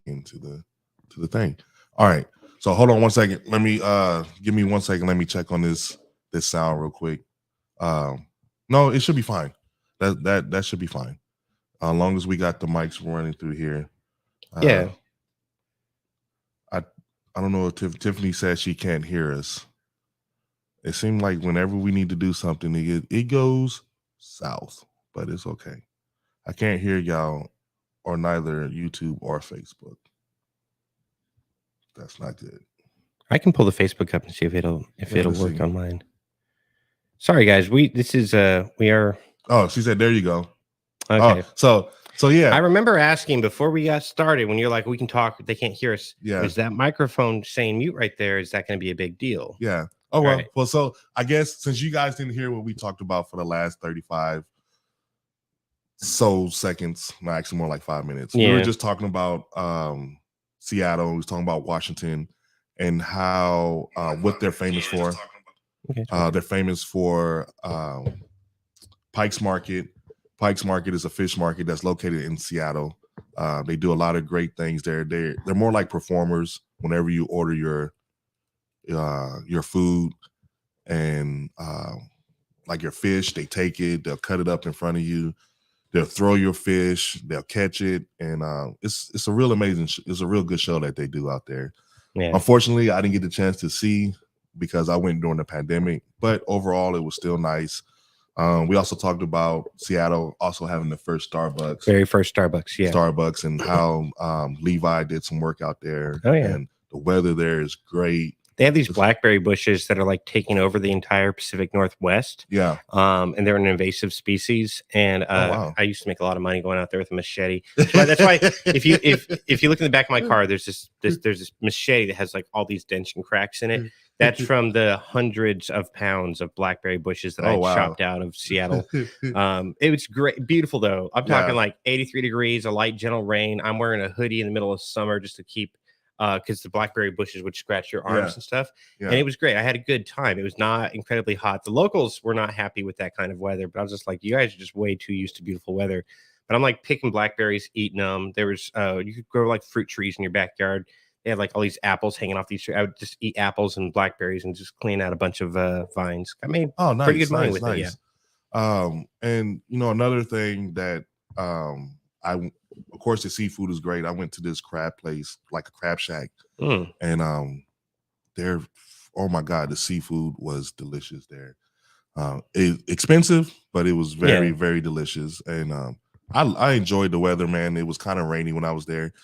into the thing. All right. So hold on one second. Let me give me 1 second. Let me check on this sound real quick. No, it should be fine. That should be fine. As long as we got the mics running through here. Yeah. I don't know if Tiffany says she can't hear us. It seemed like whenever we need to do something, it goes south, but it's okay. I can't hear y'all or neither YouTube or Facebook. That's not good. I can pull the Facebook up and see if it'll work on mine. Sorry guys, we are. Oh, she said there you go. Okay. So yeah. I remember asking before we got started when you're like, we can talk, they can't hear us. Yeah. Is that microphone saying mute right there? Is that going to be a big deal? Yeah. Oh, well, right. Well, so I guess since you guys didn't hear what we talked about for the last 35 seconds, actually more like 5 minutes. Yeah. We were just talking about Seattle. We was talking about Washington and how what they're famous for. Okay. They're famous for Pike's Market. Pike's Market is a fish market that's located in Seattle. They do a lot of great things there. They're more like performers whenever you order your food and like your fish, they take it, they'll cut it up in front of you, they'll throw your fish, they'll catch it, and it's a real amazing it's a real good show that they do out there. Yeah. Unfortunately, I didn't get the chance to see because I went during the pandemic, but overall it was still nice. We also talked about Seattle also having the first Starbucks. Very first Starbucks, yeah. Starbucks, and how Levi did some work out there. Oh, yeah. And the weather there is great. They have these blackberry bushes that are like taking over the entire Pacific Northwest. Yeah. And they're an invasive species. And I used to make a lot of money going out there with a machete. That's why if you look in the back of my car, there's this machete that has like all these dents and cracks in it. That's from the hundreds of pounds of blackberry bushes that I chopped out of Seattle. It was great, beautiful though. I'm talking like 83 degrees, a light, gentle rain. I'm wearing a hoodie in the middle of summer just to keep, because the blackberry bushes would scratch your arms and stuff. Yeah. And it was great. I had a good time. It was not incredibly hot. The locals were not happy with that kind of weather, but I was just like, you guys are just way too used to beautiful weather. But I'm like picking blackberries, eating them. There was, you could grow like fruit trees in your backyard. They had like all these apples hanging off these trees. I would just eat apples and blackberries and just clean out a bunch of vines. I made pretty good money with it. Yeah. And you know, another thing that of course the seafood is great. I went to this crab place, like a crab shack, and there, oh my God, the seafood was delicious there. Expensive, but it was very, very delicious. And I enjoyed the weather, man. It was kind of rainy when I was there,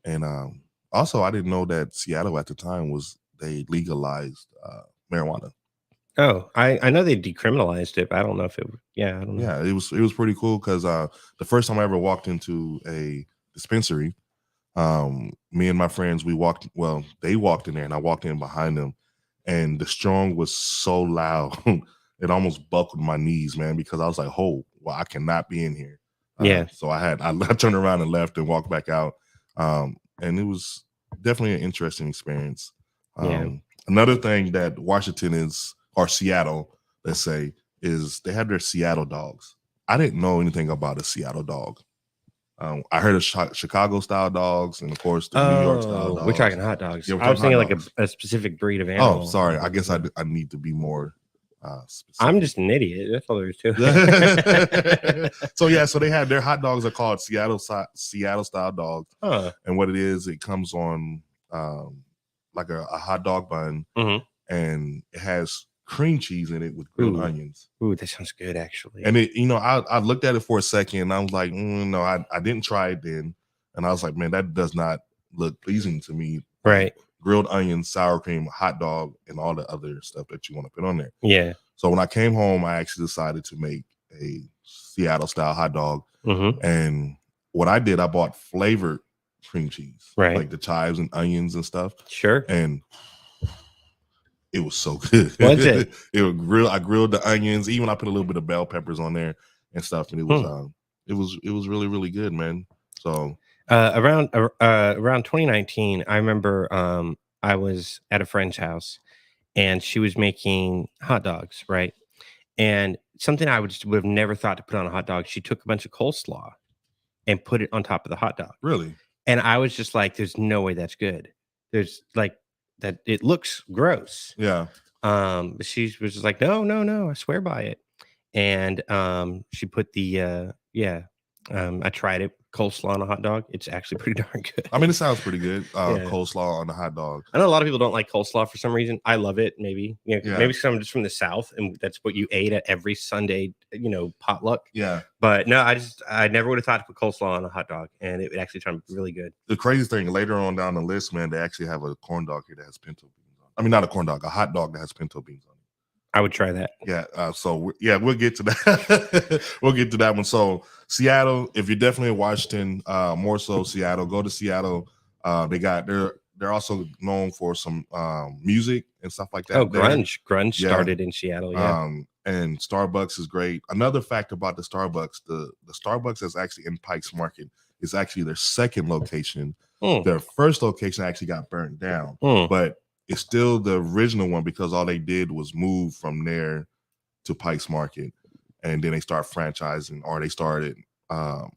and also, I didn't know that Seattle at the time they legalized marijuana. Oh, I know they decriminalized it, but I don't know if it. Yeah, I don't know. Yeah, it was pretty cool because the first time I ever walked into a dispensary, me and my friends they walked in there and I walked in behind them, and the strong was so loud it almost buckled my knees, man, because I was like, oh, well, I cannot be in here. So I turned around and left and walked back out. And it was definitely an interesting experience. Another thing that Washington or Seattle, let's say, is they have their Seattle dogs. I didn't know anything about a Seattle dog. I heard of Chicago style dogs, and of course the New York style dogs. We're talking hot dogs. Yeah, I was thinking like a specific breed of animal. Oh, sorry. I guess I need to be more specific. I'm just an idiot. That's all there is to it. So they have their hot dogs are called Seattle style dogs. And what it is, it comes on like a hot dog bun, and it has cream cheese in it with grilled onions. Ooh, that sounds good, actually. And it, I looked at it for a second, and I was like, no, I didn't try it then, and I was like, man, that does not look pleasing to me. Right. Grilled onions, sour cream, hot dog, and all the other stuff that you want to put on there. Yeah. So when I came home, I actually decided to make a Seattle style hot dog. And what I did, I bought flavored cream cheese, right? Like the chives and onions and stuff. Sure. And it was so good. Was it? I grilled the onions. Even I put a little bit of bell peppers on there and stuff, and it was really, really good, man. So around 2019, I remember I was at a friend's house and she was making hot dogs, right? And something I would have never thought to put on a hot dog, she took a bunch of coleslaw and put it on top of the hot dog. Really? And I was just like, there's no way that's good. There's like that it looks gross. Yeah. But she was just like, no, I swear by it. And she put the I tried it, coleslaw on a hot dog. It's actually pretty darn good. I mean, it sounds pretty good. Coleslaw on the hot dog. I know a lot of people don't like coleslaw for some reason. I love it. Maybe maybe some just from the South, and that's what you ate at every Sunday, potluck. Yeah. But no, I never would have thought to put coleslaw on a hot dog, and it actually turned really good. The crazy thing, later on down the list, man, they actually have a corn dog here that has pinto beans on it. I mean, not a corn dog, a hot dog that has pinto beans on it. I would try that. Yeah. We'll get to that. We'll get to that one. So Seattle, if you're definitely in Washington, more so Seattle, go to Seattle. They're also known for some music and stuff like that. Oh, grunge started in Seattle. Yeah. And Starbucks is great. Another fact about the Starbucks, the Starbucks that's actually in Pikes Market is actually their second location. Their first location actually got burned down, but it's still the original one because all they did was move from there to Pikes Market, and then they start franchising, or they started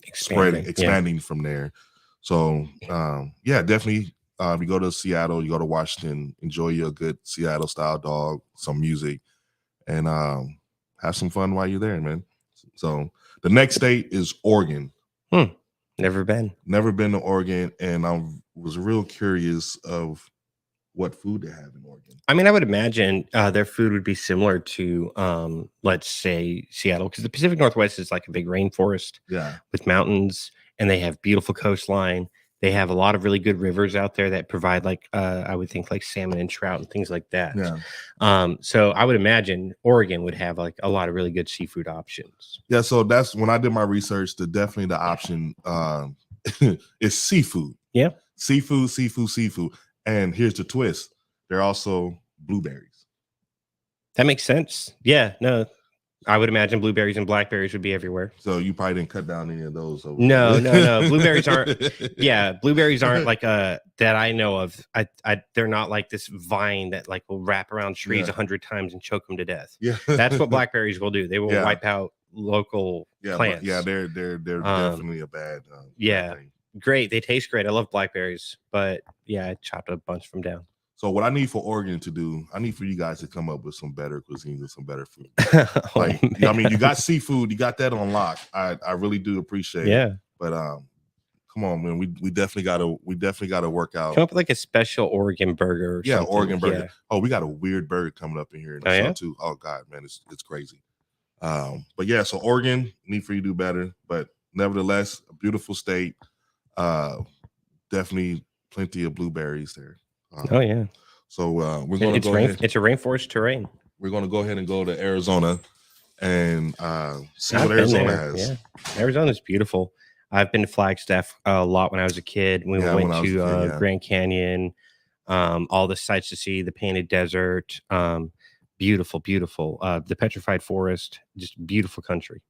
expanding from there. So definitely if you go to Seattle, you go to Washington, enjoy your good Seattle style dog, some music, and have some fun while you're there, man. So the next state is Oregon. Never been to Oregon, and I was real curious of what food they have in Oregon. I mean, I would imagine their food would be similar to, let's say, Seattle, because the Pacific Northwest is like a big rainforest with mountains, and they have beautiful coastline. They have a lot of really good rivers out there that provide I would think like salmon and trout and things like that. Yeah. So I would imagine Oregon would have like a lot of really good seafood options. Yeah. So that's when I did my research. Definitely the option is seafood. Yeah. Seafood. And here's the twist. They're also blueberries. That makes sense. Yeah. No, I would imagine blueberries and blackberries would be everywhere. So you probably didn't cut down any of those. No. Blueberries aren't. Yeah, blueberries aren't like that I know of. They're not like this vine that like will wrap around trees 100 times and choke them to death. Yeah, that's what blackberries will do. They will wipe out local plants. They're definitely a bad. Thing. Great. They taste great. I love blackberries, but I chopped a bunch of them down. So what I need for Oregon to do, I need for you guys to come up with some better cuisine and some better food. I mean, you got seafood, you got that on lock. I really do appreciate it. But come on, man, we definitely gotta work out. Come up with like a special Oregon burger. Something. Oregon burger. Yeah. Oh, we got a weird burger coming up in here too. Oh God, man, it's crazy. But so Oregon, need for you to do better. But nevertheless, a beautiful state. Definitely plenty of blueberries there. So we're going to go ahead. It's a rainforest terrain. We're going to go ahead and go to Arizona and see what Arizona has. Yeah, Arizona's beautiful. I've been to Flagstaff a lot when I was a kid. We went to Grand Canyon, all the sights to see, the Painted Desert, beautiful. The Petrified Forest, just beautiful country.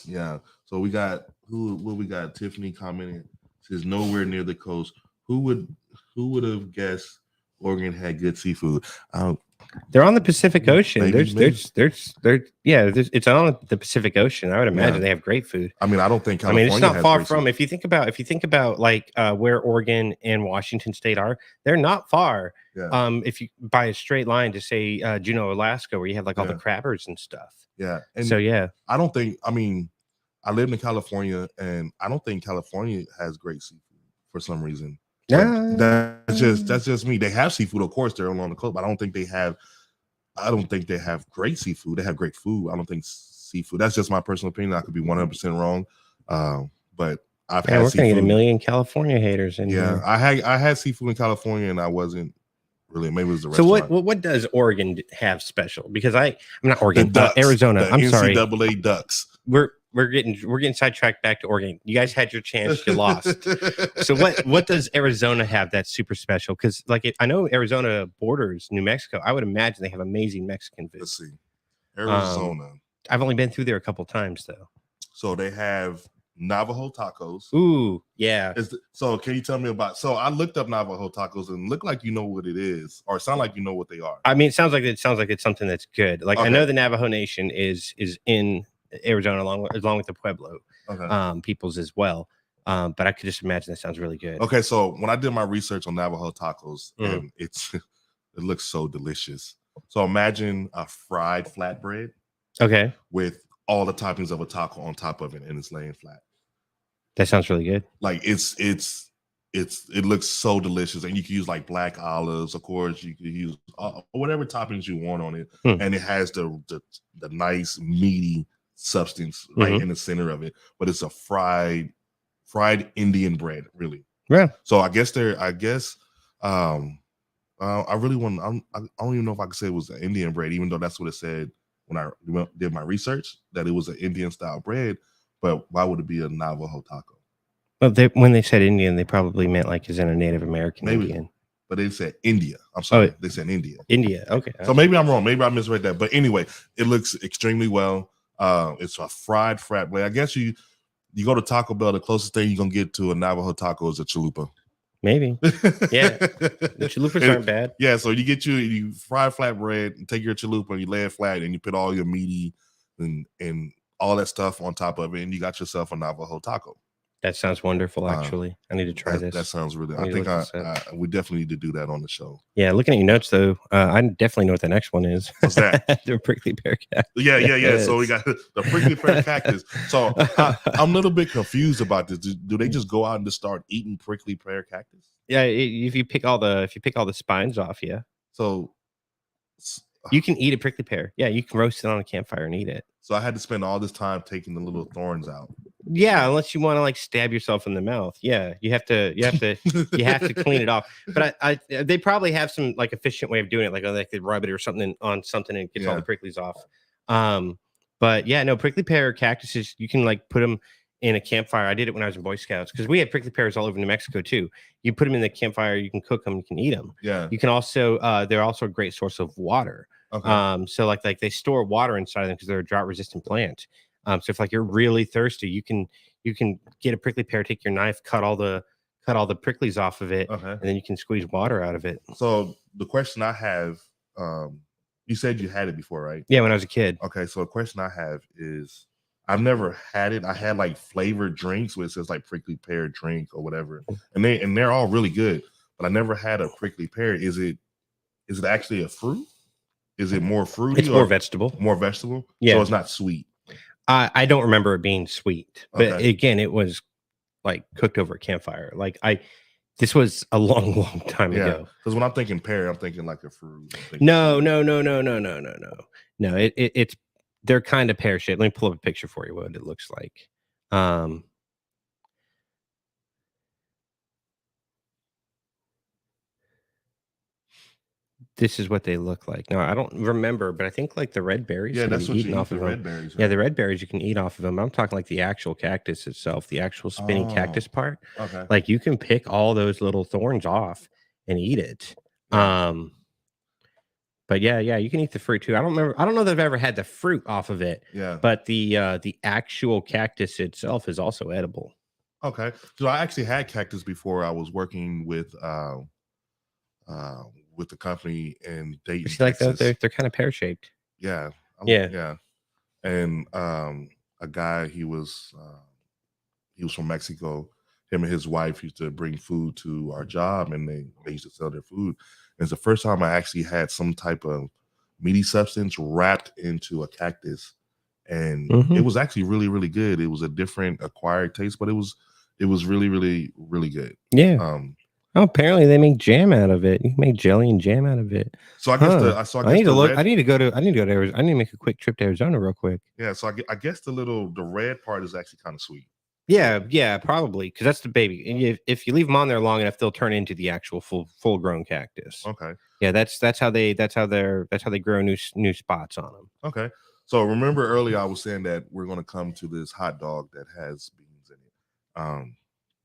Yeah. So we got we got Tiffany commenting, says nowhere near the coast. Who would have guessed Oregon had good seafood? They're on the Pacific Ocean. It's on the Pacific Ocean. I would imagine they have great food. I mean, I don't think California it's not far from. If you think about like where Oregon and Washington State are, they're not far. Yeah. If you by a straight line to say Juneau, Alaska, where you have like all the crabbers and stuff. Yeah. And so I don't think. I mean, I lived in California, and I don't think California has great seafood for some reason. That's just me. They have seafood, of course, they're along the coast, but I don't think they have great seafood. They have great food. I don't think seafood. That's just my personal opinion. I could be 100% wrong. But I've had we're seafood. Gonna get a million California haters in here. I had seafood in California, and I wasn't really. Maybe it was the restaurant. So what does Oregon have special? Because I'm not Oregon, Arizona. I'm sorry, NCAA Ducks. We're getting sidetracked back to Oregon. You guys had your chance, you lost. So what does Arizona have that's super special? Because I know Arizona borders New Mexico. I would imagine they have amazing Mexican food. Let's see, Arizona. I've only been through there a couple times though. So they have Navajo tacos. Ooh, yeah. So can you tell me about? So I looked up Navajo tacos and look like you know what it is, or sound like you know what they are. I mean, it sounds like it's something that's good. Like I know the Navajo Nation is in Arizona along with the Pueblo peoples as well. But I could just imagine that sounds really good. Okay, so when I did my research on Navajo tacos, and it looks so delicious. So imagine a fried flatbread, okay, with all the toppings of a taco on top of it, and it's laying flat. That sounds really good. Like it looks so delicious, and you can use like black olives, of course. You can use whatever toppings you want on it, and it has the nice meaty substance right in the center of it. But it's a fried Indian bread, really. Yeah. So I guess I really want. I don't even know if I could say it was an Indian bread, even though that's what it said when I did my research, that it was an Indian style bread. But why would it be a Navajo taco? Well, when they said Indian, they probably meant like as in a Native American Indian. But they said India. I'm sorry, they said India. India, okay. So maybe I'm wrong. Maybe I misread that. But anyway, it looks extremely well. It's a fried flatbread. I guess you go to Taco Bell, the closest thing you're gonna get to a Navajo taco is a chalupa. Maybe. Yeah. The chalupas aren't bad. Yeah, so you fry flatbread, and take your chalupa and you lay it flat, and you put all your meaty and all that stuff on top of it, and you got yourself a Navajo taco. That sounds wonderful, actually. I need to try this. That sounds really. I think we definitely need to do that on the show. Yeah, looking at your notes though, I definitely know what the next one is. What's that? The prickly pear cactus. Yeah. So we got the prickly pear cactus. So I'm a little bit confused about this. Do they just go out and just start eating prickly pear cactus? Yeah, if you pick all the spines off, yeah. So you can eat a prickly pear. Yeah, you can roast it on a campfire and eat it. So I had to spend all this time taking the little thorns out. Yeah, unless you want to like stab yourself in the mouth. Yeah, you have to clean it off. But they probably have some like efficient way of doing it, like they could rub it or something on something and get all the pricklies off. But yeah, no, prickly pear cactuses, you can like put them in a campfire. I did it when I was in Boy Scouts because we had prickly pears all over New Mexico too. You put them in the campfire, you can cook them, you can eat them. Yeah. You can also they're also a great source of water. Okay. So like they store water inside of them because they're a drought resistant plant. So if like you're really thirsty, you can get a prickly pear, take your knife, cut all the pricklies off of it, and then you can squeeze water out of it. So the question I have, you said you had it before, right? Yeah, when I was a kid. Okay, so the question I have is, I've never had it. I had like flavored drinks where it says like prickly pear drink or whatever, and they're all really good. But I never had a prickly pear. Is it actually a fruit? Is it more fruity? It's more vegetable. More vegetable. Yeah. So it's not sweet. I don't remember it being sweet, but again, it was like cooked over a campfire. Like this was a long time ago. Because when I'm thinking pear, I'm thinking like a fruit. No. It's they're kind of pear shaped. Let me pull up a picture for you what it looks like. This is what they look like. No, I don't remember, but I think like the red berries. Yeah, that's what you eat off the of red berries. Right? Yeah, the red berries you can eat off of them. I'm talking like the actual cactus itself, the actual spinning cactus part. Okay. Like you can pick all those little thorns off and eat it. But yeah, you can eat the fruit too. I don't know that I've ever had the fruit off of it. Yeah. But the actual cactus itself is also edible. Okay. So I actually had cactus before. I was working with the company in Dayton. See, like they're kind of pear shaped. Yeah. Yeah. And a guy, he was from Mexico. Him and his wife used to bring food to our job, and they used to sell their food. And it's the first time I actually had some type of meaty substance wrapped into a cactus, and it was actually really, really good. It was a different acquired taste, but it was really, really, really good. Yeah. Apparently they make jam out of it. You can make jelly and jam out of it. So I guess I need to look. I need to go to Arizona. I need to make a quick trip to Arizona real quick. Yeah. So I guess the red part is actually kind of sweet. Yeah, probably because that's the baby. And if you leave them on there long enough, they'll turn into the actual full grown cactus. Okay. Yeah, that's how they grow new spots on them. Okay. So remember earlier I was saying that we're going to come to this hot dog that has beans in it,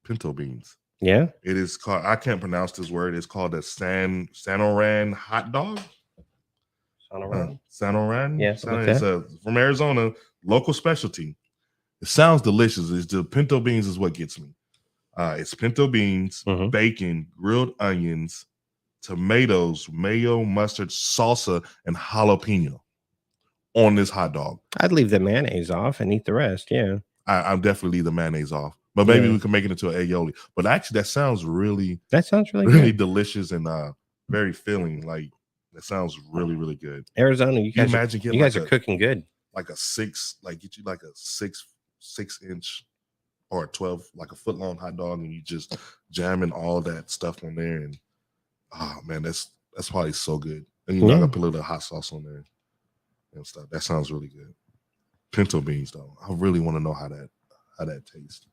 pinto beans. Yeah. It is called, I can't pronounce this word. It's called a Sanoran hot dog. Sanoran. Yeah. It's from Arizona, local specialty. It sounds delicious. It's the pinto beans is what gets me. It's pinto beans, bacon, grilled onions, tomatoes, mayo, mustard, salsa, and jalapeno on this hot dog. I'd leave the mayonnaise off and eat the rest. Yeah. I'm definitely leave the mayonnaise off. But maybe we can make it into an aioli. But actually, that sounds really good. delicious and very filling. Like that sounds really good. Arizona, you guys are cooking good. Like a 6, like get you like a 6-inch or a 12, like a foot long hot dog, and you just jamming all that stuff on there, and oh man, that's probably so good. And you know, I got to put a little hot sauce on there and stuff. That sounds really good. Pinto beans, though, I really want to know how that tastes.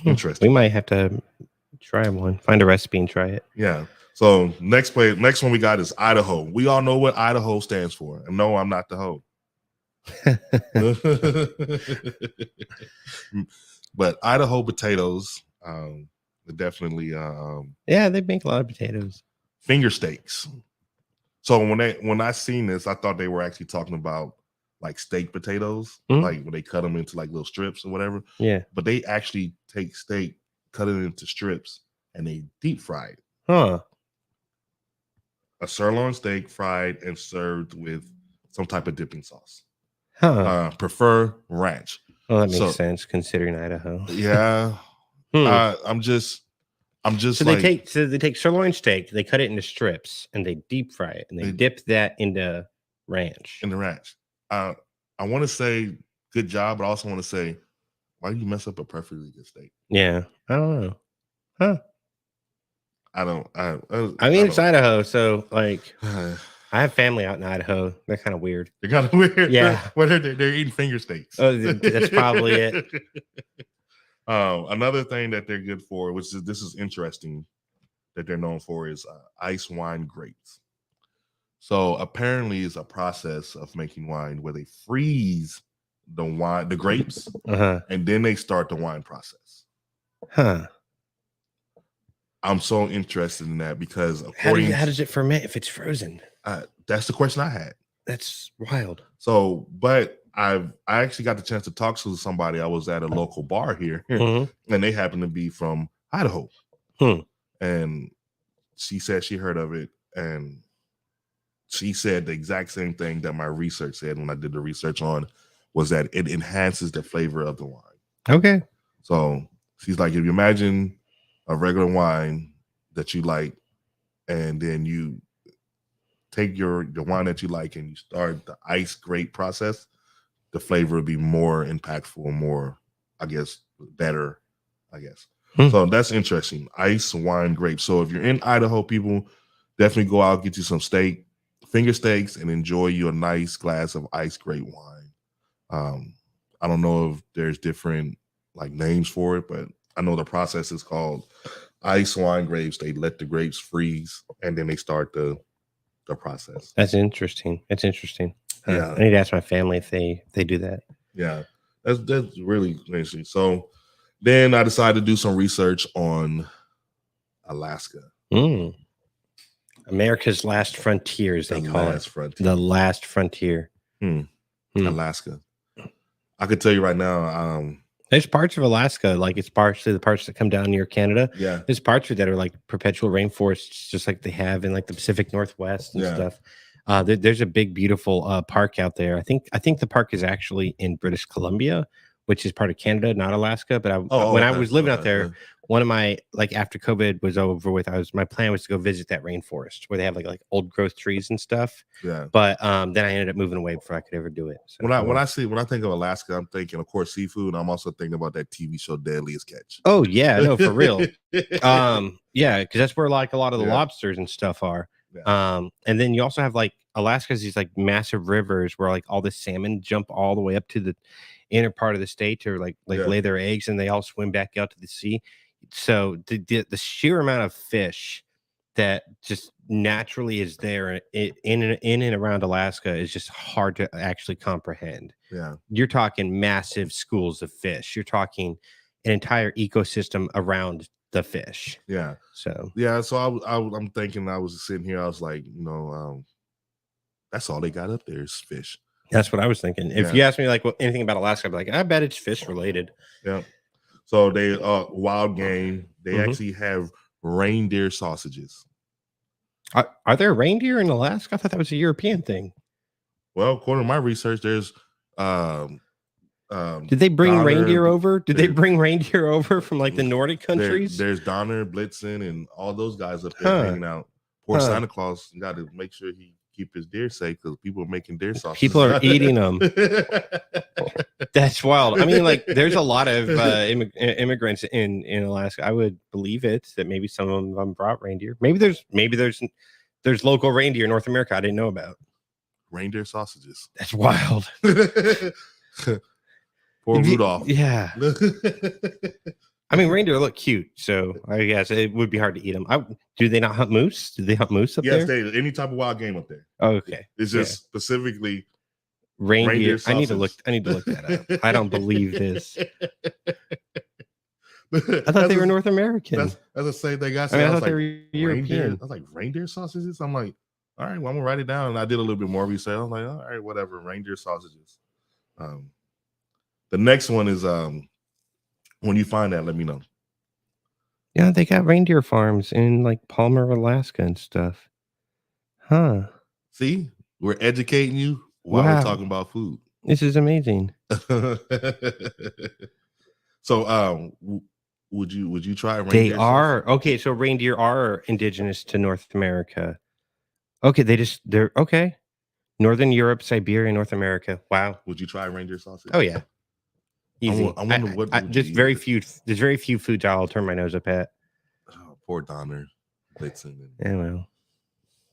Interesting. We might have to try one. Find a recipe and try it. Yeah. So next one we got is Idaho. We all know what Idaho stands for. And no, I'm not the hoe. But Idaho potatoes, definitely. They make a lot of potatoes. Finger steaks. So when I seen this, I thought they were actually talking about like steak potatoes, like when they cut them into like little strips or whatever. Yeah. But they actually take steak, cut it into strips, and they deep fry it. Huh. A sirloin steak fried and served with some type of dipping sauce. Huh. Prefer ranch. Well, that makes sense considering Idaho. Yeah. I'm just so they take sirloin steak, they cut it into strips, and they deep fry it, and they dip that into ranch. I want to say good job, but I also want to say, why do you mess up a perfectly good steak? Yeah, I don't know. Huh? I mean, it's Idaho, so like, I have family out in Idaho. They're kind of weird. They're kind of weird. Yeah. What are they're eating finger steaks. Oh, that's probably it. Another thing that they're good for, this is interesting, that they're known for, is ice wine grapes. So apparently, it's a process of making wine where they freeze the grapes, and then they start the wine process. Huh. I'm so interested in that because how does it ferment if it's frozen? That's the question I had. That's wild. So, but I actually got the chance to talk to somebody. I was at a local bar here, and they happened to be from Idaho. And she said she heard of it, and she said the exact same thing that my research said when I did the research on, was that it enhances the flavor of the wine. Okay. So she's like, if you imagine a regular wine that you like, and then you take the wine that you like and you start the ice grape process, the flavor would be more impactful, more, I guess, better, I guess. So that's interesting. Ice wine grape. So if you're in Idaho, people, definitely go out, get you some finger steaks, and enjoy you a nice glass of ice grape wine. I don't know if there's different like names for it, but I know the process is called ice wine grapes. They let the grapes freeze, and then they start the process. That's interesting. Yeah, I need to ask my family if they do that. Yeah, that's really interesting. So then I decided to do some research on Alaska. America's last frontier, as they call it. The last frontier. Alaska. I could tell you right now. There's parts of Alaska, like it's partially the parts that come down near Canada. Yeah. There's parts of it that are like perpetual rainforests, just like they have in like the Pacific Northwest and stuff. There's a big, beautiful park out there. I think the park is actually in British Columbia, which is part of Canada, not Alaska. But when I was living out there, one of my, like, after COVID was over with, my plan was to go visit that rainforest where they have like old growth trees and stuff. Yeah. But then I ended up moving away before I could ever do it. So, when I think of Alaska, I'm thinking, of course, seafood. And I'm also thinking about that TV show Deadliest Catch. Oh yeah, no, for real. Yeah, because that's where like a lot of the lobsters and stuff are. Yeah. And then you also have like Alaska's these like massive rivers where like all the salmon jump all the way up to the inner part of the state to like lay their eggs, and they all swim back out to the sea. So the sheer amount of fish that just naturally is there in and around Alaska is just hard to actually comprehend. Yeah, you're talking massive schools of fish. You're talking an entire ecosystem around the fish. Yeah. So I'm thinking, I was sitting here, I was like, that's all they got up there is fish. That's what I was thinking. If you ask me like anything about Alaska, I'd be like, I bet it's fish related. Yeah. So they wild game. They actually have reindeer sausages. Are there reindeer in Alaska? I thought that was a European thing. Well, according to my research, there's Did they bring reindeer over? Did they bring reindeer over from like the Nordic countries? There's Donner, Blitzen, and all those guys up there hanging out. Poor Santa Claus got to make sure he keep his deer safe because people are making deer sausages. People are eating them. That's wild. I mean, like, there's a lot of immigrants in Alaska. I would believe it that maybe some of them brought reindeer. Maybe there's local reindeer in North America I didn't know about. Reindeer sausages. That's wild. Poor Rudolph. Yeah. I mean, reindeer look cute, so I guess it would be hard to eat them. Do they not hunt moose? Do they hunt moose up there? Yes, they any type of wild game up there. Oh, okay. It's just specifically reindeer. I need to look that up. I don't believe this. I thought they were North American. As I say, they got. I thought they were European. I was like reindeer sausages. I'm like, all right, well, I'm gonna write it down. And I did a little bit more research. I'm like, all right, whatever, reindeer sausages. The next one is when you find that, let me know. Yeah, they got reindeer farms in like Palmer, Alaska and stuff. Huh. See, we're educating you while we're talking about food. This is amazing. So would you try reindeer? They are. Okay, so reindeer are indigenous to North America. Okay, they're okay. Northern Europe, Siberia, North America. Wow. Would you try reindeer sausage? Oh yeah. Easy. I wonder what there's very few foods I'll turn my nose up at. Oh, poor Donner. Yeah, well.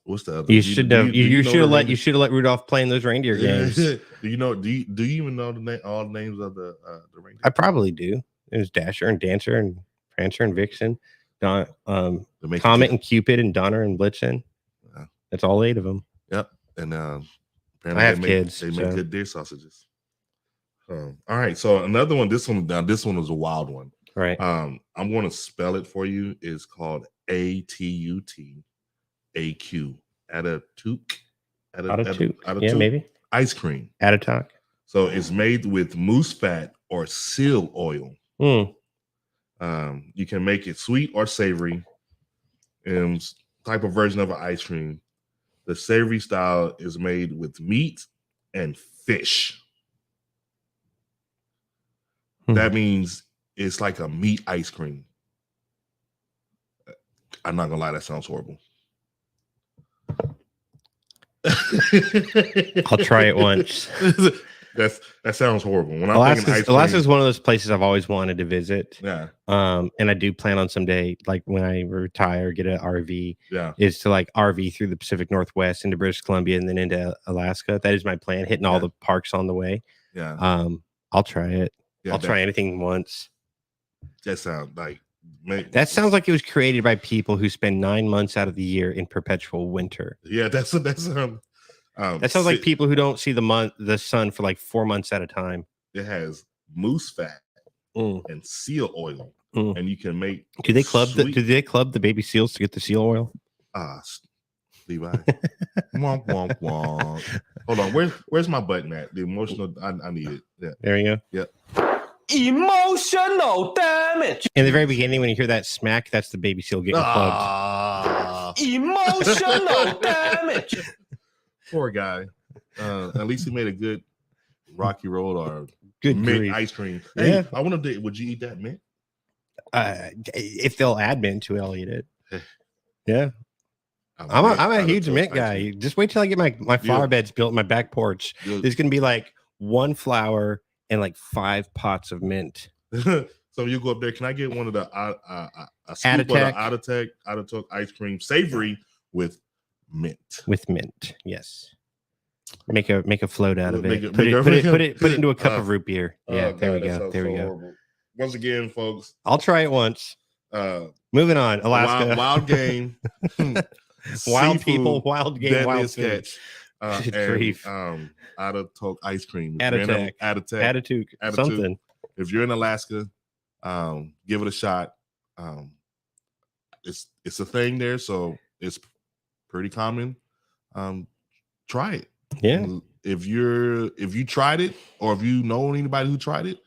What's the other? You should have. You should have let Rudolph play in those reindeer games. Do you know? Do you even know all the names of the reindeer? I probably do. There's Dasher and Dancer and Prancer and Vixen, Comet and Cupid and Donner and Blitzen. Yeah. That's all 8 of them. Yep. And apparently I have kids. They make good deer sausages. All right. So another one. This one was a wild one. Right. I'm going to spell it for you. It's called ATUT. AQ. Atatuk. Yeah, maybe. Ice cream. Atatuk. So it's made with moose fat or seal oil. You can make it sweet or savory. Type of version of an ice cream. The savory style is made with meat and fish. That means it's like a meat ice cream. I'm not gonna lie, that sounds horrible. I'll try it once. That sounds horrible. When Alaska is one of those places I've always wanted to visit. Yeah. And I do plan on someday, like when I retire, get an RV. Yeah. Is to like RV through the Pacific Northwest into British Columbia and then into Alaska. That is my plan. Hitting all the parks on the way. Yeah. I'll try it. Yeah, I'll try anything once. That sounds like. That sounds like it was created by people who spend 9 months out of the year in perpetual winter. Yeah, that sounds like people who don't see the sun for like 4 months at a time. It has moose fat and seal oil, and you can make. Do they club the baby seals to get the seal oil? Levi. Womp womp womp. Hold on, where's my button at? The emotional. I need it. Yeah. There you go. Yep. Emotional damage. In the very beginning, when you hear that smack, that's the baby seal getting clubbed. Emotional damage. Poor guy. At least he made a good Rocky Road or good mint ice cream. Hey, I want to. Would you eat that mint? If they'll add mint to it, I'll eat it. Yeah. I'm a huge mint guy. Just wait till I get my flower beds built in my back porch. There's gonna be like 1 flower and like 5 pots of mint. So you go up there. Can I get one of the a scoop of the Atatuk ice cream, savory with mint? With mint, yes. Make a float out of it. Put it into a cup of root beer. Yeah, there we go. There we go. Horrible. Once again, folks, I'll try it once. Moving on, Alaska. Wild game. Wild people, wild game, wild sketch. Atatuk ice cream. Atatuk. Something. If you're in Alaska, give it a shot. It's a thing there, so it's pretty common. Try it. Yeah. If you tried it, or if you know anybody who tried it,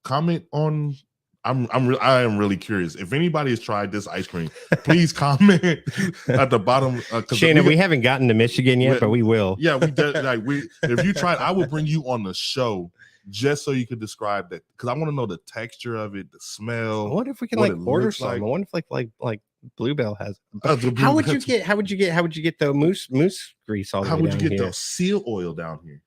comment on. I am really curious. If anybody has tried this ice cream, please comment at the bottom. Shana, we haven't gotten to Michigan yet, but we will. Yeah, we did. If you tried, I will bring you on the show just so you could describe that, because I want to know the texture of it, the smell. I wonder if we can like order some. I wonder if like Bluebell has. How would you get the moose grease all the way down here? How would you get the seal oil down here?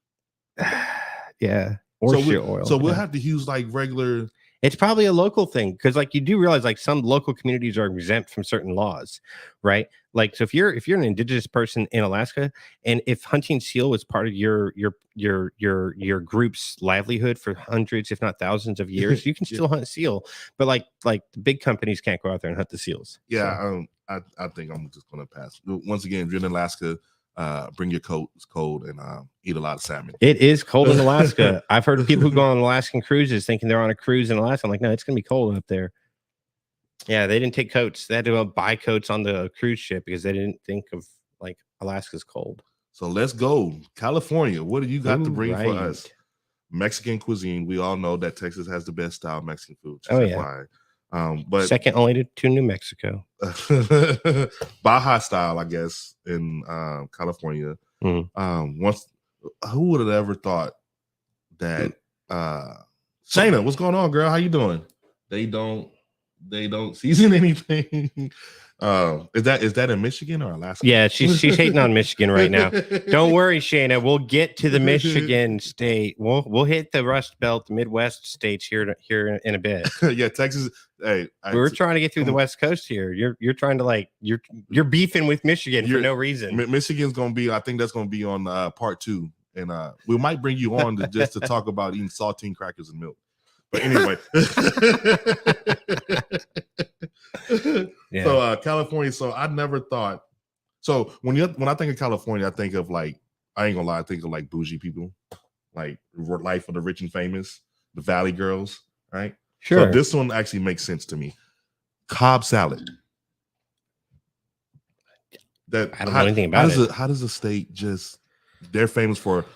Yeah, or shea oil. So we'll have to use like regular. It's probably a local thing, because like you do realize like some local communities are exempt from certain laws, right? Like, so if you're an indigenous person in Alaska, and if hunting seal was part of your group's livelihood for hundreds, if not thousands of years, you can still hunt seal. But like the big companies can't go out there and hunt the seals. Yeah, so. I think I'm just gonna pass. Once again, if you're in Alaska, bring your coat. It's cold, and eat a lot of salmon. It is cold in Alaska. I've heard of people who go on Alaskan cruises thinking they're on a cruise in Alaska. I'm like, no, it's gonna be cold up there. Yeah, they didn't take coats. They had to buy coats on the cruise ship because they didn't think of like Alaska's cold. So let's go, California. What do you got to bring for us? Mexican cuisine. We all know that Texas has the best style Mexican food. But second only to New Mexico. Baja style, I guess, in California. Once, who would have ever thought that? Shayna, what's going on, girl? How you doing? They don't season anything. Is that in Michigan or Alaska? Yeah, she's hating on Michigan right now. Don't worry, Shayna. We'll get to the Michigan state. We'll hit the Rust Belt, the Midwest states here in a bit. Yeah, Texas. Hey, we're trying to get through the West Coast here. You're trying to like you're beefing with Michigan for no reason. Michigan's gonna be. I think that's gonna be on part 2, and we might bring you on just to talk about eating saltine crackers and milk. But anyway, yeah. So California. So I never thought. So when I think of California, I think of like, I ain't gonna lie, I think of like bougie people, like Life of the Rich and Famous, the Valley Girls, right? Sure. So this one actually makes sense to me. Cobb salad. I don't know anything about it. How does a state just? They're famous for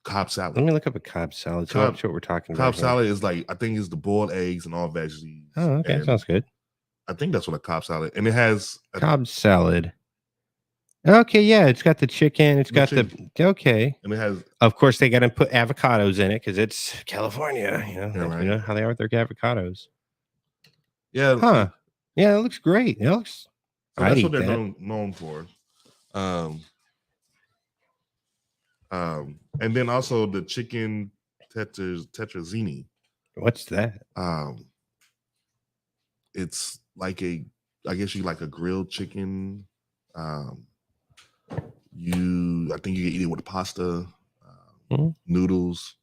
Cobb salad. Let me look up a Cobb salad. So I'm not sure what we're talking about. Cobb salad is like, I think it's the boiled eggs and all veggies. Oh, okay, sounds good. I think that's what a Cobb salad, and it has Cobb salad. Okay, yeah, it's got the chicken. It's got the okay, and it has. Of course, they got to put avocados in it because it's California. Right. You know how they are with their avocados. Yeah. Huh. Yeah, it looks great. It looks. So that's what they're known for. And then also the chicken tetrazzini. What's that? It's like I guess you like a grilled chicken. I think you can eat it with pasta, noodles.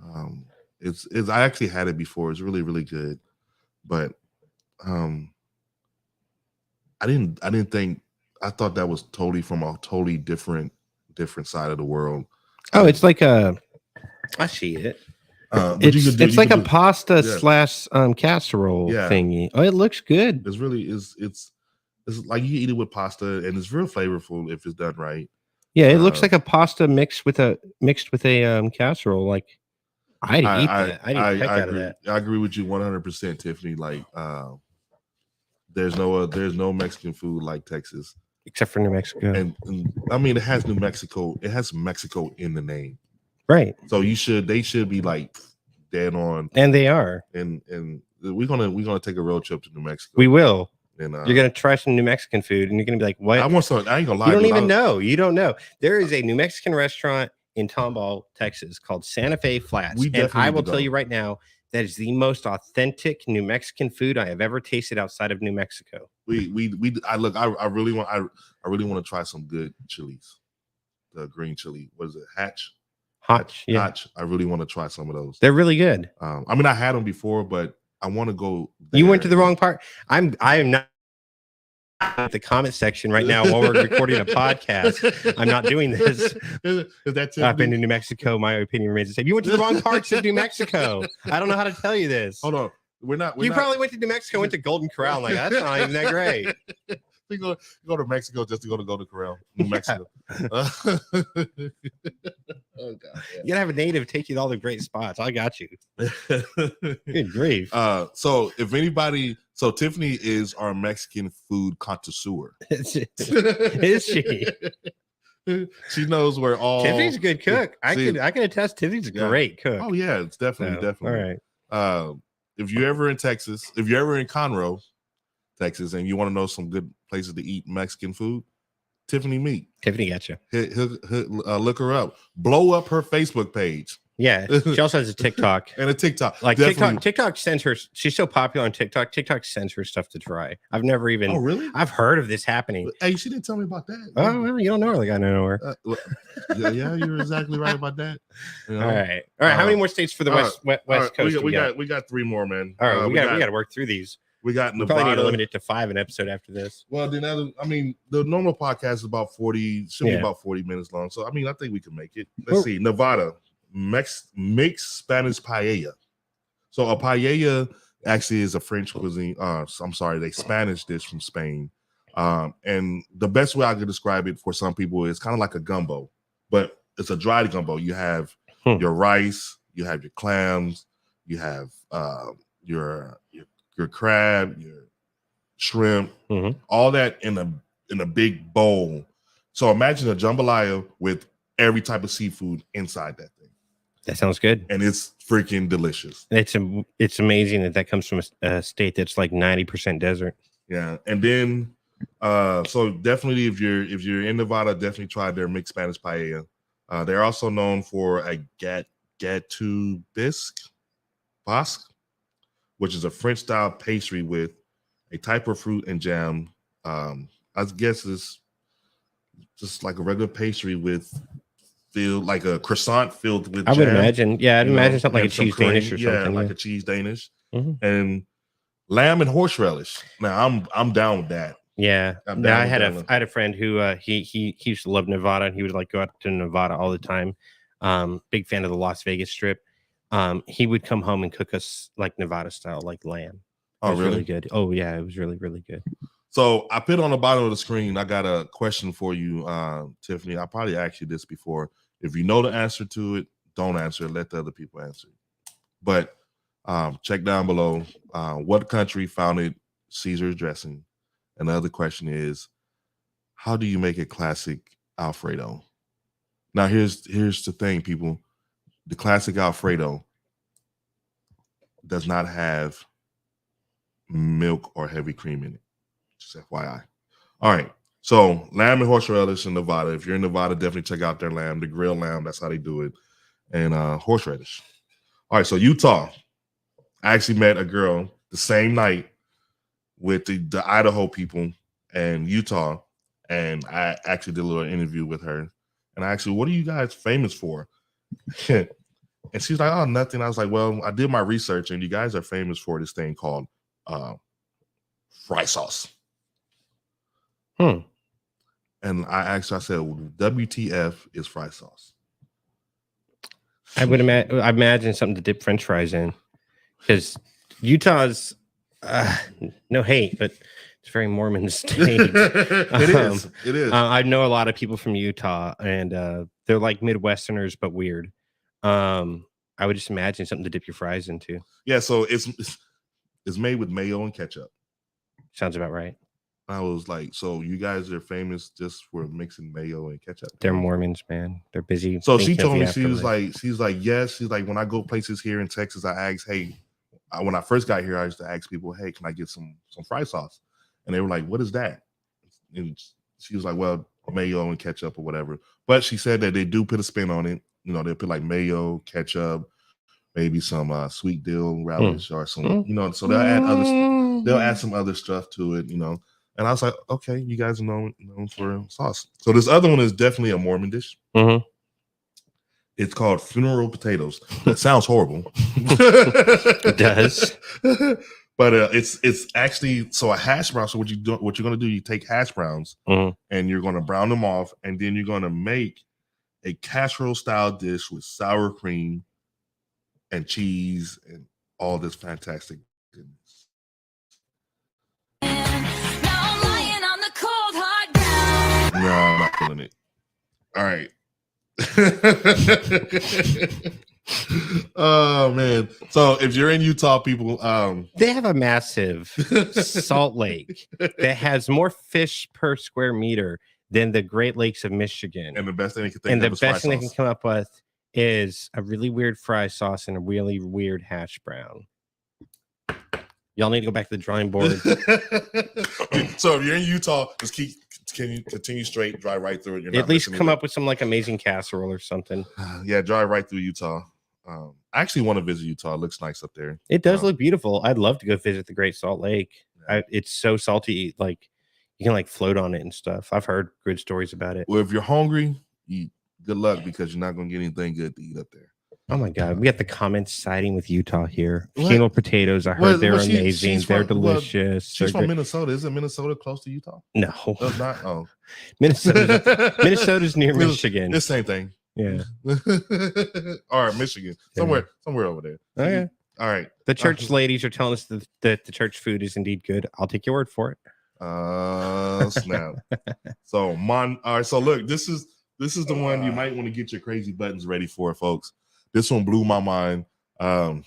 I actually had it before. It's really, really good. But I thought that was totally from a totally different side of the world. Oh, it's like I see it. It's like a pasta / casserole thingy. Oh, it looks good. It's really it's like you eat it with pasta, and it's real flavorful if it's done right. Yeah, it looks like a pasta mixed with a casserole. Like I'd eat that. I'd eat the heck out of that. I agree with you 100%, Tiffany. Like there's no Mexican food like Texas. Except for New Mexico. And I mean, it has New Mexico. It has Mexico in the name. Right. So they should be like dead on. And they are. And we're gonna take a road trip to New Mexico. We will. And you're gonna try some New Mexican food, and you're gonna be like, "What?" I want some. I ain't gonna lie. You don't even know. You don't know. There is a New Mexican restaurant in Tomball, Texas, called Santa Fe Flats, and I will tell you right now, that is the most authentic New Mexican food I have ever tasted outside of New Mexico. I really want to try some good chilies. The green chili. What is it? Hatch. Yeah. Hatch. I really want to try some of those. They're really good. I mean, I had them before, but I want to go. You went to the wrong part. I am not at the comment section right now while we're recording a podcast. I'm not doing this. I've been to New Mexico. My opinion remains the same. You went to the wrong parts of New Mexico. I don't know how to tell you this. Hold on. You probably went to New Mexico, went to Golden Corral. I'm like, that's not even that great. We go to Mexico just to go to Golden Corral, New Mexico. Oh God! Yeah. You gotta have a native take you to all the great spots. I got you. Good grief. So if anybody, Tiffany is our Mexican food connoisseur. Is she? She knows where all. Tiffany's a good cook. I can attest. Tiffany's a great cook. Oh yeah, it's definitely. All right. If you're ever in Texas, if you're ever in Conroe, Texas, and you want to know some good places to eat Mexican food, Tiffany Meat. Tiffany got you. Look her up. Blow up her Facebook page. Yeah, she also has a TikTok and a TikTok. Like TikTok sends her. She's so popular on TikTok. TikTok sends her stuff to try. I've never even. Oh really? I've heard of this happening. Hey, she didn't tell me about that. Oh, well, you don't know her like I know her. Yeah, you're exactly right about that. You know? All right. How many more states for the West Coast? We got 3 more, man. All right, we got to work through these. We got Nevada. Probably need to limit it to 5 an episode after this. Well, then the normal podcast is about 40. Should be about 40 minutes long. So I think we can make it. Let's see. Nevada makes Spanish paella. So a paella actually is a French cuisine. I'm sorry, a Spanish dish from Spain. And the best way I could describe it for some people is kind of like a gumbo, but it's a dried gumbo. You have your rice, you have your clams, you have your crab, your shrimp, all that in a big bowl. So imagine a jambalaya with every type of seafood inside that thing. That sounds good. And it's freaking delicious. It's amazing that comes from a state that's like 90% desert. Yeah. And then so definitely if you're in Nevada, definitely try their mixed Spanish paella. They're also known for a gâteau basque, which is a French style pastry with a type of fruit and jam. I guess it's just like a regular pastry with like a croissant filled with jam. I would imagine. Yeah, I'd imagine something like a cheese Danish or something. Yeah, like a cheese Danish. And lamb and horseradish. Now I'm down with that. Yeah. I had a friend who he used to love Nevada, and he would like go out to Nevada all the time. Big fan of the Las Vegas Strip. He would come home and cook us like Nevada style, like lamb. It was really good. Oh yeah, it was really, really good. So I put on the bottom of the screen, I got a question for you, Tiffany. I probably asked you this before. If you know the answer to it, don't answer it. Let the other people answer it. But check down below. What country founded Caesar dressing? And the other question is, how do you make a classic Alfredo? Now, here's the thing, people. The classic Alfredo does not have milk or heavy cream in it. Just FYI. All right. So lamb and horseradish in Nevada. If you're in Nevada, definitely check out their lamb, the grilled lamb. That's how they do it. And horseradish. All right. So Utah. I actually met a girl the same night with the Idaho people and Utah. And I actually did a little interview with her. And I asked her, what are you guys famous for? And she's like, oh, nothing. I was like, well, I did my research, and you guys are famous for this thing called fry sauce. And I said, WTF is fry sauce? I imagine something to dip French fries in, because Utah's no hate, but it's a very Mormon state. It is. I know a lot of people from Utah, and they're like Midwesterners, but weird. I would just imagine something to dip your fries into. Yeah, so it's made with mayo and ketchup. Sounds about right. I was like, so you guys are famous just for mixing mayo and ketchup? They're Mormons, man. They're busy. So she told me, she's like, yes. She's like, when I go places here in Texas, I ask, hey, when I first got here, I used to ask people, hey, can I get some fry sauce? And they were like, what is that? And she was like, well, mayo and ketchup or whatever. But she said that they do put a spin on it. You know, they put like mayo, ketchup, maybe some sweet dill relish or some, you know, so they'll add some other stuff to it, you know. And I was like, okay, you guys are known for sauce. So this other one is definitely a Mormon dish. It's called funeral potatoes. That sounds horrible. It does. But it's actually, so a hash brown. So what you're gonna do, you take hash browns and you're gonna brown them off, and then you're gonna make a casserole style dish with sour cream and cheese and all this fantastic goodness. No, I'm not feeling it. All right. Oh man. So if you're in Utah, people, they have a massive salt lake that has more fish per square meter then the Great Lakes of Michigan. And the best thing they can come up with is a really weird fry sauce and a really weird hash brown. Y'all need to go back to the drawing board. So if you're in Utah, just continue straight, drive right through it. You're not at least come up with some like amazing casserole or something. Yeah, drive right through Utah. I actually want to visit Utah. It looks nice up there. It does look beautiful. I'd love to go visit the Great Salt Lake. Yeah. It's so salty, like you can like float on it and stuff. I've heard good stories about it. Well, if you're hungry, good luck because you're not going to get anything good to eat up there. Oh my God, we got the comments siding with Utah here. Penal potatoes, I heard they're amazing. They're delicious. She's from Minnesota. Isn't Minnesota close to Utah? No, it's not. Oh, Minnesota's near Michigan. It's the same thing. Yeah. All right, Michigan, somewhere over there. Okay. All right. The church ladies are telling us that the church food is indeed good. I'll take your word for it. Snap. So all right. So look, this is the one you might want to get your crazy buttons ready for, folks. This one blew my mind. All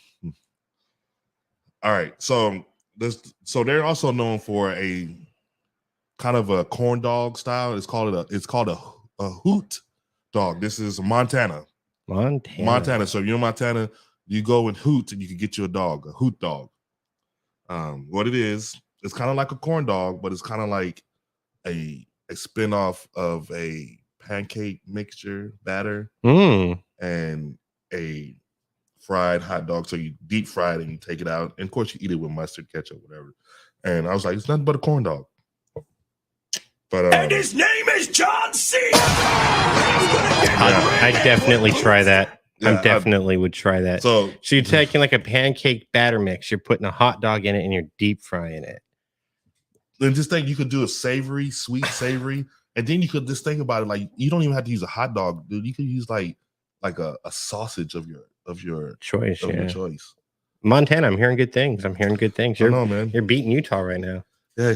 right. So they're also known for a kind of a corn dog style. It's called a hoot dog. This is Montana. So if you're in Montana, you go and hoot and you can get you a hoot dog. What it is, it's kind of like a corn dog, but it's kind of like a spin-off of a pancake mixture batter and a fried hot dog. So you deep fry it and you take it out. And of course you eat it with mustard, ketchup, whatever. And I was like, it's nothing but a corn dog. But and his name is John C. I'd definitely try that. Yeah, I definitely would try that. So you're taking like a pancake batter mix, you're putting a hot dog in it and you're deep frying it. And just think you could do a sweet savory. And then you could just think about it, like you don't even have to use a hot dog, dude. You could use like a sausage of your choice. Your choice. Montana, I'm hearing good things. You're, man. You're beating Utah right now. Yeah.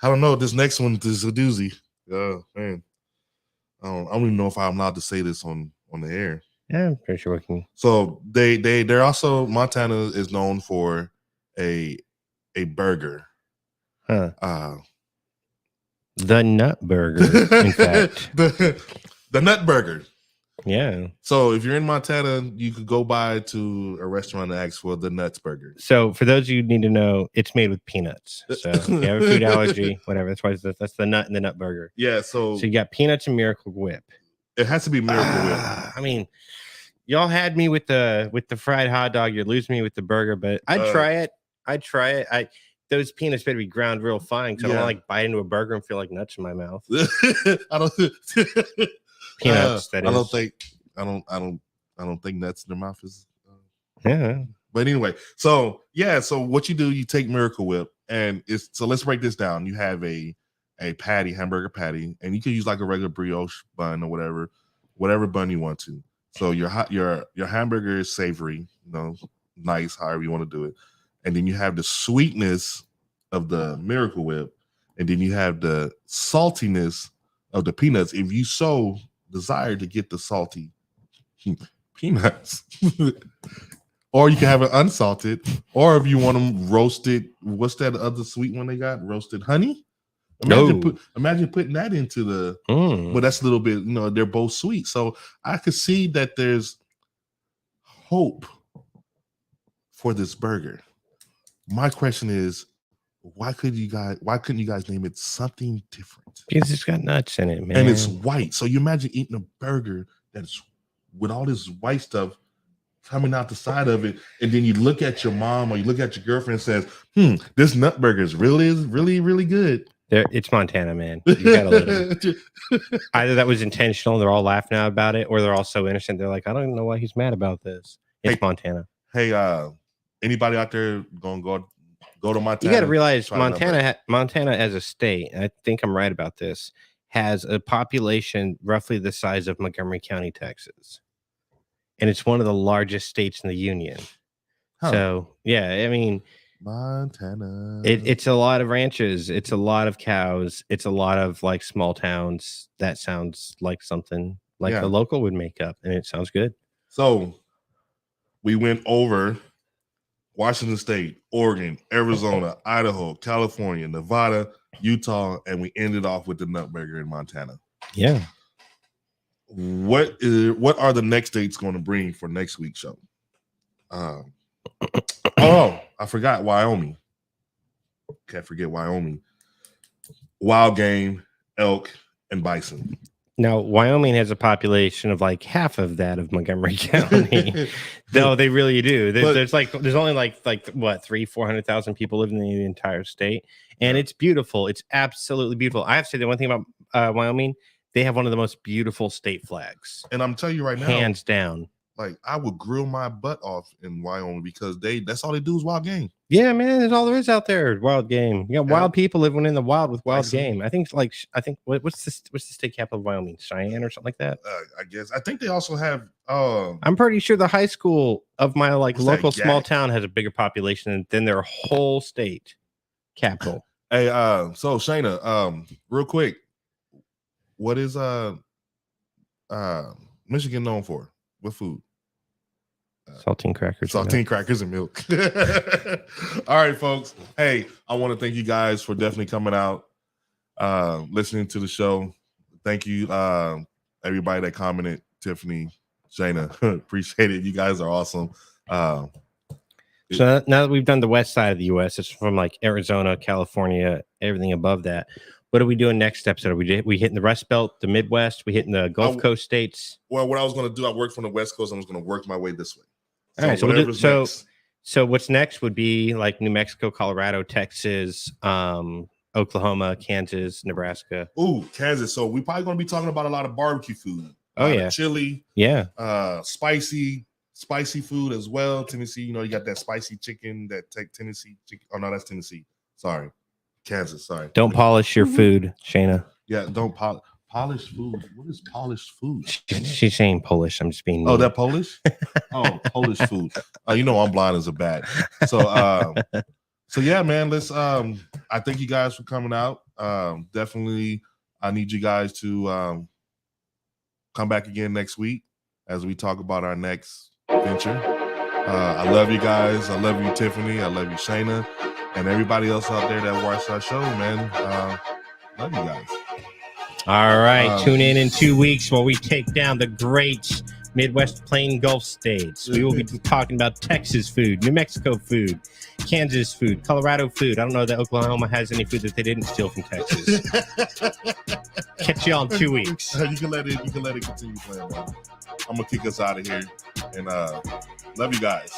I don't know. This next one is a doozy. Man. I don't even know if I'm allowed to say this on the air. Yeah, I'm pretty sure we can. So they're also, Montana is known for a burger. Huh. The nut burger, in fact. the nut burger. Yeah. So if you're in Montana, you could go by to a restaurant and ask for the nuts burger. So for those of you who need to know, it's made with peanuts. So if you have a food allergy, whatever. That's why that's the nut and the nut burger. Yeah. So you got peanuts and Miracle Whip. It has to be Miracle Whip. I mean, y'all had me with the fried hot dog. You're losing me with the burger, but I'd try it. Those peanuts better be ground real fine because I don't want to like bite into a burger and feel like nuts in my mouth. I don't peanuts. I don't think nuts in their mouth is. Yeah. But anyway, so what you do, you take Miracle Whip, and so let's break this down. You have a hamburger patty, and you can use like a regular brioche bun or whatever bun you want to. So your hamburger is savory, nice, however you want to do it. And then you have the sweetness of the Miracle Whip, and then you have the saltiness of the peanuts. If you so desire to get the salty peanuts, or you can have it unsalted, or if you want them roasted, what's that other sweet one they got? Roasted honey? Imagine putting that into the, well, that's a little bit, they're both sweet. So I could see that there's hope for this burger. My question is, why couldn't you guys name it something different? Because it's got nuts in it, man. And it's white. So you imagine eating a burger that's with all this white stuff coming out the side of it, and then you look at your mom or you look at your girlfriend and says, this nut burger is really, really good. It's Montana, man. You gotta let them. Either that was intentional, they're all laughing out about it, or they're all so innocent, they're like, I don't even know why he's mad about this. It's Montana. Hey, anybody out there gonna go to Montana? You got to realize Montana as a state, and I think I'm right about this, has a population roughly the size of Montgomery County, Texas, and it's one of the largest states in the union. Huh. So yeah, I mean, Montana. It's a lot of ranches. It's a lot of cows. It's a lot of like small towns. That sounds like something like a local would make up, and it sounds good. So we went over Washington State, Oregon, Arizona, Idaho, California, Nevada, Utah, and we ended off with the Nutburger in Montana. Yeah. What are the next states going to bring for next week's show? I forgot Wyoming. Can't forget Wyoming. Wild game, elk, and bison. Now, Wyoming has a population of like half of that of Montgomery County. No, they really do. There's only like what 300,000-400,000 people living in the entire state, and it's beautiful. It's absolutely beautiful. I have to say the one thing about Wyoming, they have one of the most beautiful state flags. And I'm telling you right now, hands down. Like I would grill my butt off in Wyoming because that's all they do is wild game. Yeah, man, that's all there is out there. Wild game. You got wild people living in the wild with wild game. I think what's the state capital of Wyoming? Cheyenne or something like that. I guess. I think they also have. I'm pretty sure the high school of my local small town has a bigger population than their whole state capital. Hey, so Shayna, real quick, what is Michigan known for? What food? Saltine crackers and milk. All right, folks. Hey, I want to thank you guys for definitely coming out, listening to the show. Thank you, everybody that commented. Tiffany, Shayna, appreciate it. You guys are awesome. So now that we've done the west side of the U.S., it's from like Arizona, California, everything above that. What are we doing next episode? Are we hitting the Rust Belt, the Midwest? We hitting the Gulf Coast states? Well, what I was going to do, I worked from the West Coast. I was going to work my way this way. All right. So what's next would be like New Mexico, Colorado, Texas, Oklahoma, Kansas, Nebraska. Ooh, Kansas. So we're probably going to be talking about a lot of barbecue food. Chili. Yeah. Spicy food as well. Tennessee, you got that spicy chicken, Tennessee chicken. Oh no, that's Tennessee. Sorry. Kansas, sorry. Don't polish your food, Shayna. Yeah, don't polish food. What is polished food? She's saying Polish. I'm just being mean. Oh, that Polish? Oh, Polish food. I'm blind as a bat. So yeah, man, let's I thank you guys for coming out. Definitely I need you guys to come back again next week as we talk about our next venture. I love you guys. I love you, Tiffany. I love you, Shayna. And everybody else out there that watched our show, man, love you guys. All right, tune in 2 weeks while we take down the great Midwest Plain Gulf states. We will be talking about Texas food, New Mexico food, Kansas food, Colorado food. I don't know that Oklahoma has any food that they didn't steal from Texas. Catch y'all in 2 weeks. You can let it continue playing. I'm gonna kick us out of here, and love you guys.